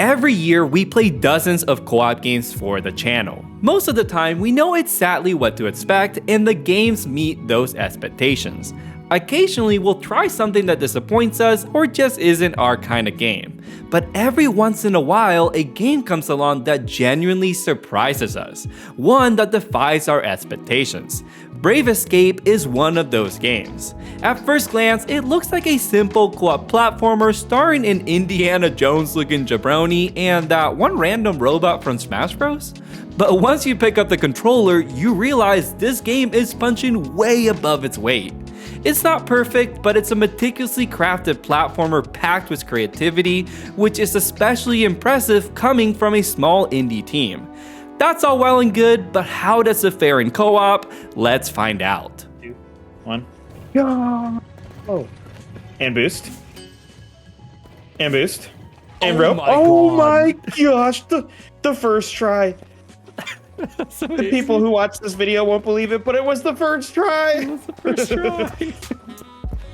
Every year, we play dozens of co-op games for the channel. Most of the time, we know exactly what to expect, and the games meet those expectations. Occasionally, we'll try something that disappoints us or just isn't our kind of game. But every once in a while, a game comes along that genuinely surprises us, one that defies our expectations. Brave Escape is one of those games. At first glance, it looks like a simple co-op platformer starring an Indiana Jones looking jabroni and that one random robot from Smash Bros. But once you pick up the controller, you realize this game is punching way above its weight. It's not perfect, but it's a meticulously crafted platformer packed with creativity, which is especially impressive coming from a small indie team. That's all well and good, but how does it fare in co-op? Let's find out. 2, 1. Yeah. Oh. And boost. And boost. And rope. Oh my gosh, the first try. The people who watch this video won't believe it, but it was the first try. It was the first try.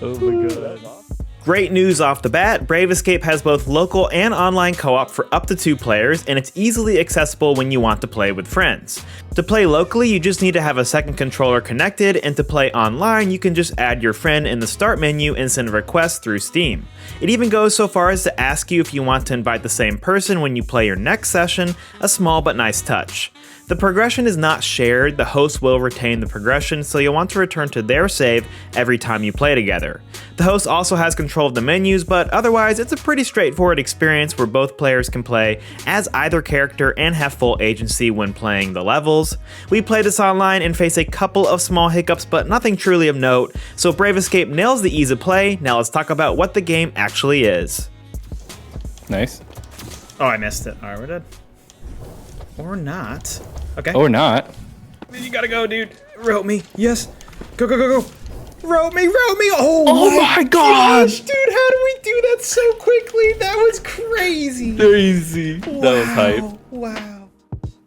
Oh my god. Great news off the bat, Brave Escape has both local and online co-op for up to 2 players, and it's easily accessible when you want to play with friends. To play locally, you just need to have a second controller connected, and to play online, you can just add your friend in the start menu and send a request through Steam. It even goes so far as to ask you if you want to invite the same person when you play your next session, a small but nice touch. The progression is not shared, the host will retain the progression, so you'll want to return to their save every time you play together. The host also has control of the menus, but otherwise it's a pretty straightforward experience where both players can play as either character and have full agency when playing the levels. We played this online and face a couple of small hiccups, but nothing truly of note, so Brave Escape nails the ease of play. Now let's talk about what the game actually is. Nice. Oh, I missed it. Alright, we're dead. Or not. Okay. Or not. You gotta go, dude. Rope me. Yes. Go, go, go, go. Rope me, rope me. Oh my gosh, dude. How do we do that so quickly? That was crazy. Crazy. Wow. That was hype. Wow.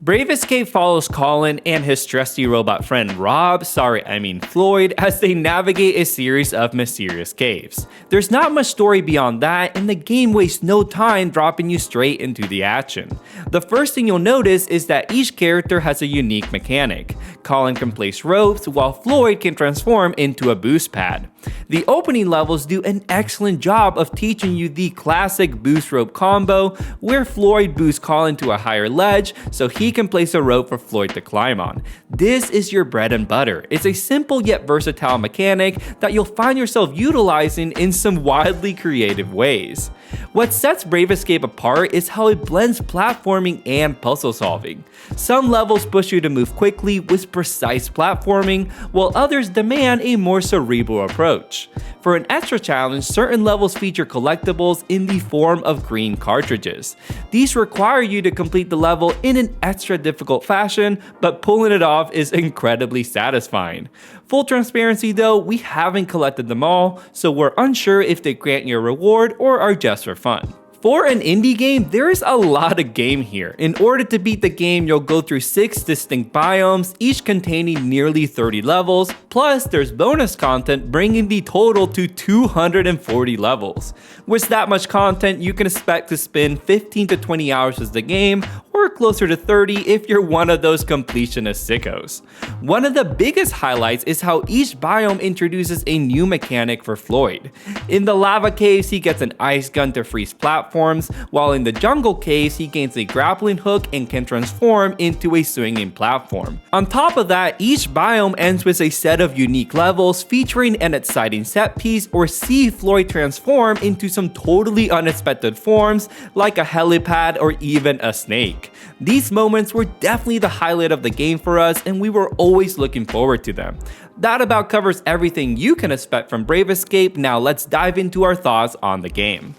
Brave Escape follows Colin and his trusty robot friend Floyd, as they navigate a series of mysterious caves. There's not much story beyond that, and the game wastes no time dropping you straight into the action. The first thing you'll notice is that each character has a unique mechanic. Colin can place ropes, while Floyd can transform into a boost pad. The opening levels do an excellent job of teaching you the classic boost rope combo, where Floyd boosts Colin to a higher ledge so he can place a rope for Floyd to climb on. This is your bread and butter. It's a simple yet versatile mechanic that you'll find yourself utilizing in some wildly creative ways. What sets Brave Escape apart is how it blends platforming and puzzle solving. Some levels push you to move quickly with precise platforming, while others demand a more cerebral approach. For an extra challenge, certain levels feature collectibles in the form of green cartridges. These require you to complete the level in an extra difficult fashion, but pulling it off is incredibly satisfying. Full transparency though, we haven't collected them all, so we're unsure if they grant you a reward or are just for fun. For an indie game, there is a lot of game here. In order to beat the game, you'll go through 6 distinct biomes, each containing nearly 30 levels, plus there's bonus content bringing the total to 240 levels. With that much content, you can expect to spend 15 to 20 hours with the game, or closer to 30 if you're one of those completionist sickos. One of the biggest highlights is how each biome introduces a new mechanic for Floyd. In the lava caves, he gets an ice gun to freeze platforms, while in the jungle caves, he gains a grappling hook and can transform into a swinging platform. On top of that, each biome ends with a set of unique levels featuring an exciting set piece or see Floyd transform into some totally unexpected forms like a helipad or even a snake. These moments were definitely the highlight of the game for us, and we were always looking forward to them. That about covers everything you can expect from Brave Escape. Now let's dive into our thoughts on the game.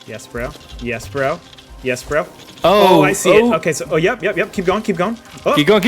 Yes, bro. Yes, bro. Yes, bro. Oh, I see it. Okay, so, yep. Keep going, keep going. Oh, keep going.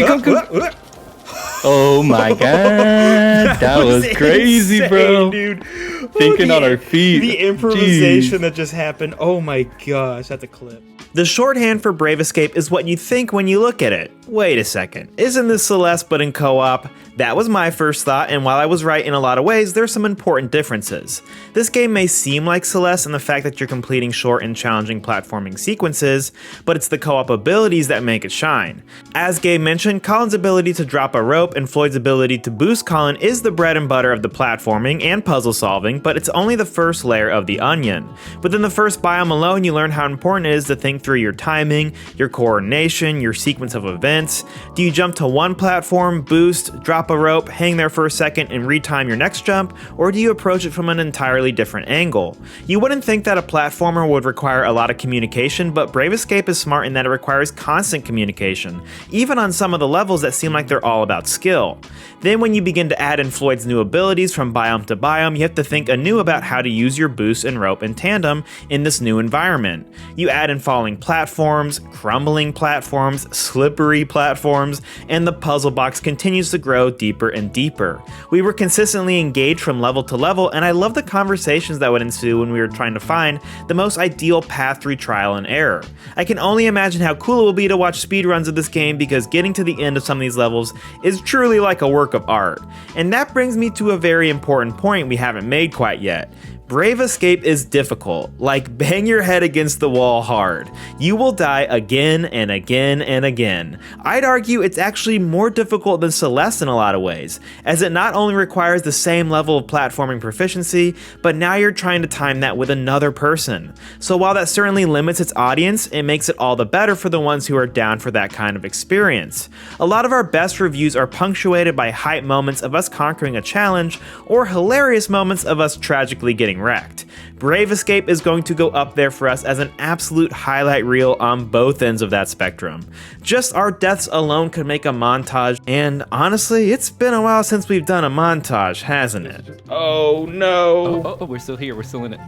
Oh my god, that was crazy, insane, bro. Dude. Thinking on our feet. The improvisation that just happened. Oh my gosh, that's a clip. The shorthand for Brave Escape is what you think when you look at it. Wait a second, isn't this Celeste but in co-op? That was my first thought, and while I was right in a lot of ways, there's some important differences. This game may seem like Celeste in the fact that you're completing short and challenging platforming sequences, but it's the co-op abilities that make it shine. As Gabe mentioned, Colin's ability to drop a rope and Floyd's ability to boost Colin is the bread and butter of the platforming and puzzle solving, but it's only the first layer of the onion. Within the first biome alone, you learn how important it is to think through your timing, your coordination, your sequence of events. Do you jump to one platform, boost, drop a rope, hang there for a second, and retime your next jump, or do you approach it from an entirely different angle? You wouldn't think that a platformer would require a lot of communication, but Brave Escape is smart in that it requires constant communication, even on some of the levels that seem like they're all about skill. Then when you begin to add in Floyd's new abilities from biome to biome, you have to think anew about how to use your boost and rope in tandem in this new environment. You add in falling platforms, crumbling platforms, slippery platforms, and the puzzle box continues to grow deeper and deeper. We were consistently engaged from level to level, and I love the conversations that would ensue when we were trying to find the most ideal path through trial and error. I can only imagine how cool it will be to watch speedruns of this game, because getting to the end of some of these levels is truly like a work of art. And that brings me to a very important point we haven't made quite yet. Brave Escape is difficult, like bang your head against the wall hard. You will die again and again and again. I'd argue it's actually more difficult than Celeste in a lot of ways, as it not only requires the same level of platforming proficiency, but now you're trying to time that with another person. So while that certainly limits its audience, it makes it all the better for the ones who are down for that kind of experience. A lot of our best reviews are punctuated by hype moments of us conquering a challenge, or hilarious moments of us tragically getting wrecked. Brave Escape is going to go up there for us as an absolute highlight reel on both ends of that spectrum. Just our deaths alone could make a montage, and honestly, it's been a while since we've done a montage, hasn't it? Oh no! Oh, we're still here. We're still in it.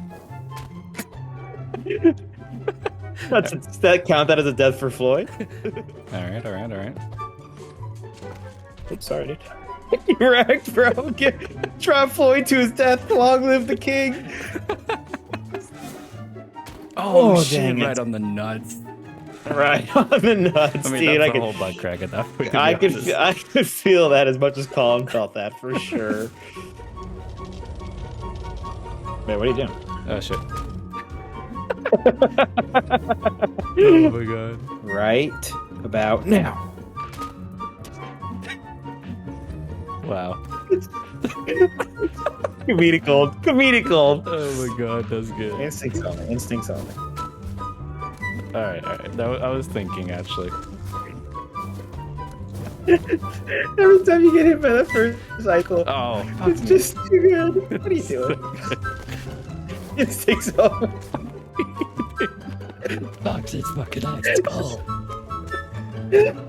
Does that count that as a death for Floyd? All right. Oops, sorry, dude. You wrecked, bro. Drop Floyd to his death. Long live the king. Oh shit! dang it. Right on the nuts. Right on the nuts, I mean, dude. that's a whole butt crack at that point. I could feel that as much as Colin felt that for sure. Wait, what are you doing? Oh shit. Oh my god. Right about now. Wow. Comedic gold. Oh my god, that's good. Instincts only. All right. I was thinking actually. Every time you get hit by the first cycle, Oh, it's just too good. What are you doing? Instincts only. Fox's fucking eyes.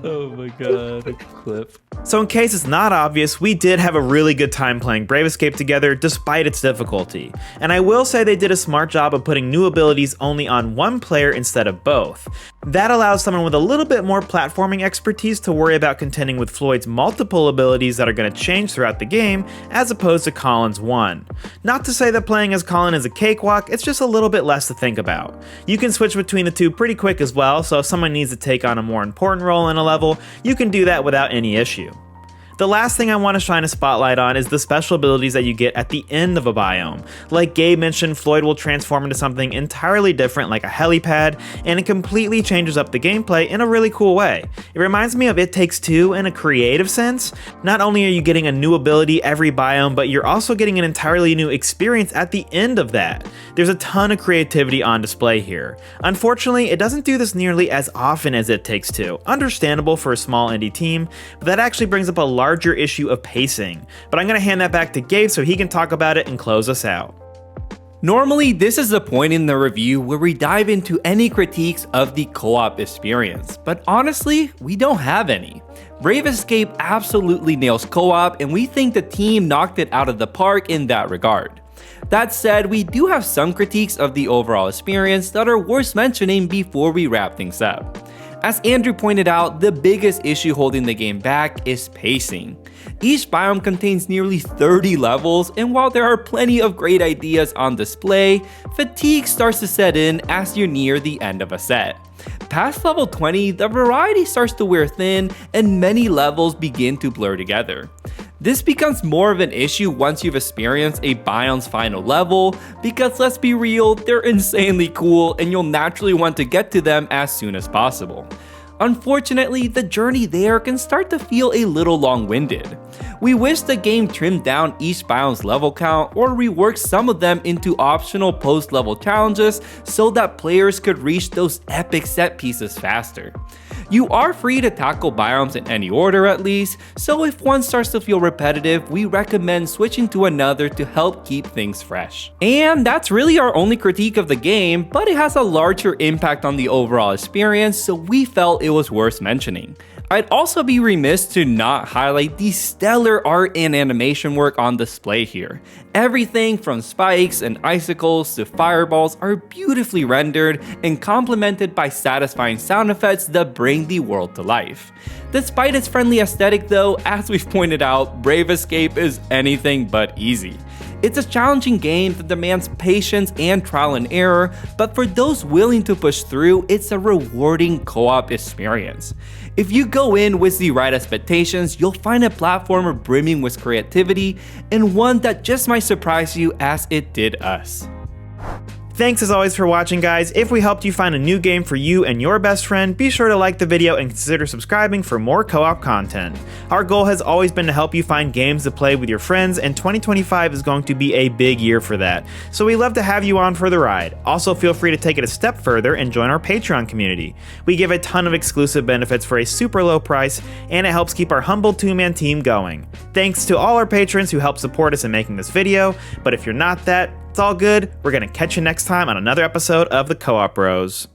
Oh my god, a clip. So in case it's not obvious, we did have a really good time playing Brave Escape together despite its difficulty. And I will say they did a smart job of putting new abilities only on one player instead of both. That allows someone with a little bit more platforming expertise to worry about contending with Floyd's multiple abilities that are going to change throughout the game, as opposed to Colin's one. Not to say that playing as Colin is a cakewalk, it's just a little bit less to think about. You can switch between the two pretty quick as well, so if someone needs to take on a more important role in a level, you can do that without any issue. The last thing I want to shine a spotlight on is the special abilities that you get at the end of a biome. Like Gabe mentioned, Floyd will transform into something entirely different like a helipad, and it completely changes up the gameplay in a really cool way. It reminds me of It Takes Two in a creative sense. Not only are you getting a new ability every biome, but you're also getting an entirely new experience at the end of that. There's a ton of creativity on display here. Unfortunately, it doesn't do this nearly as often as It Takes Two. Understandable for a small indie team, but that actually brings up a larger issue of pacing. But I'm going to hand that back to Gabe so he can talk about it and close us out. Normally, this is the point in the review where we dive into any critiques of the co-op experience, but honestly, we don't have any. Brave Escape absolutely nails co-op, and we think the team knocked it out of the park in that regard. That said, we do have some critiques of the overall experience that are worth mentioning before we wrap things up. As Andrew pointed out, the biggest issue holding the game back is pacing. Each biome contains nearly 30 levels, and while there are plenty of great ideas on display, fatigue starts to set in as you near the end of a set. Past level 20, the variety starts to wear thin and many levels begin to blur together. This becomes more of an issue once you've experienced a biome's final level, because let's be real, they're insanely cool and you'll naturally want to get to them as soon as possible. Unfortunately, the journey there can start to feel a little long-winded. We wish the game trimmed down each biome's level count or reworked some of them into optional post-level challenges so that players could reach those epic set pieces faster. You are free to tackle biomes in any order at least, so if one starts to feel repetitive, we recommend switching to another to help keep things fresh. And that's really our only critique of the game, but it has a larger impact on the overall experience, so we felt it was worth mentioning. I'd also be remiss to not highlight the stellar art and animation work on display here. Everything from spikes and icicles to fireballs are beautifully rendered and complemented by satisfying sound effects that bring the world to life. Despite its friendly aesthetic though, as we've pointed out, Brave Escape is anything but easy. It's a challenging game that demands patience and trial and error, but for those willing to push through, it's a rewarding co-op experience. If you go in with the right expectations, you'll find a platformer brimming with creativity and one that just might surprise you as it did us. Thanks as always for watching, guys. If we helped you find a new game for you and your best friend, be sure to like the video and consider subscribing for more co-op content. Our goal has always been to help you find games to play with your friends, and 2025 is going to be a big year for that. So we love to have you on for the ride. Also, feel free to take it a step further and join our Patreon community. We give a ton of exclusive benefits for a super low price, and it helps keep our humble two-man team going. Thanks to all our patrons who help support us in making this video, but if you're not that, it's all good. We're gonna catch you next time on another episode of the Co-op Bros.